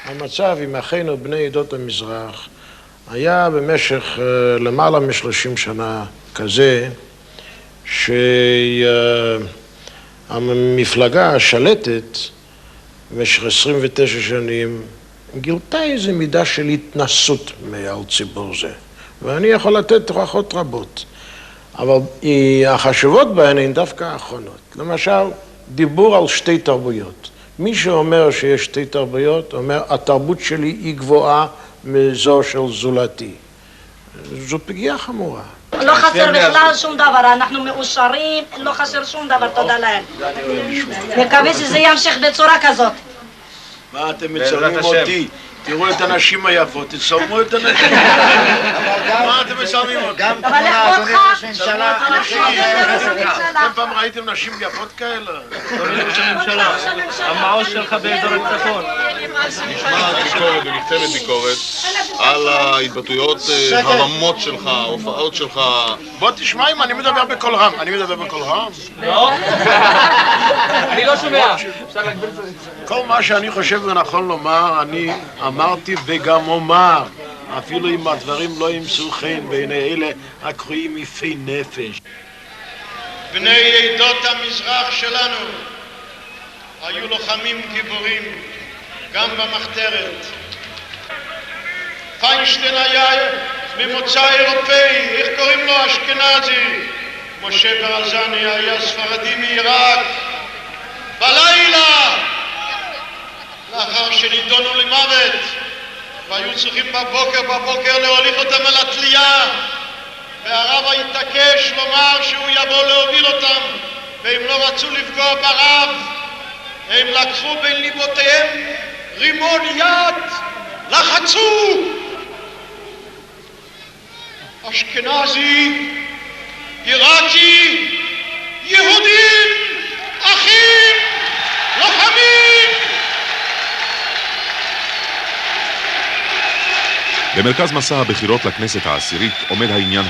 המצב עם אחינו בני עדות המזרח היה במשך למעלה מ-30 שנה כזה שהמפלגה השלטת במשך 29 שנים גילתה איזו מידה של התנסות מעל ציבור זה, ואני יכול לתת הוכחות רבות, אבל החשובות בהן הן דווקא האחרונות. למשל, דיבור על שתי תרבויות. מי שאומר שיש שתי תרבויות אומר התרבות שלי היא גבוהה מזו של זולתי. זו פגיעה חמורה. לא חסר בכלל שום דבר, אנחנו מאושרים, לא חסר שום דבר, תודה להם. מקווה שזה ימשיך בצורה כזאת. מה אתם מצלמים אותי? תראו את הנשים היפות, תצלמו את הנשים. מה אתם מצלמים אותי? גם תמונה, אדוני ראש הממשלה. אתם פעם ראיתם נשים יפות כאלה? אדוני ראש הממשלה, המעוז שלך באזור הצפון. נשמעת ביקורת ונכתבת ביקורת על ההתבטאויות הרמות שלך, ההופעות שלך. בוא תשמע אם אני מדבר בקול רם. אני מדבר בקול רם? לא? אני לא שומע. כל מה שאני חושב ונכון לומר, אני אמרתי וגם אומר, אפילו אם הדברים לא ימצאו חן בעיני אלה הקרויים יפי נפש. בני עדות המזרח שלנו היו לוחמים גיבורים גם במחתרת. פיינשטיין היה ממוצא אירופאי, איך קוראים לו? אשכנזי. משה ברזני היה ספרדי מעיראק. בלילה, לאחר שנידונו למוות והיו צריכים בבוקר להוליך אותם אל התלייה, והרב התעקש לומר שהוא יבוא להוביל אותם, והם לא רצו לפגוע ברב, הם לקחו בין ליבותיהם רימון יד, לחצו. אשכנזי, עיראקי, יהודים, אחים, לוחמים. במרכז מסע הבחירות לכנסת העשירית עומד העניין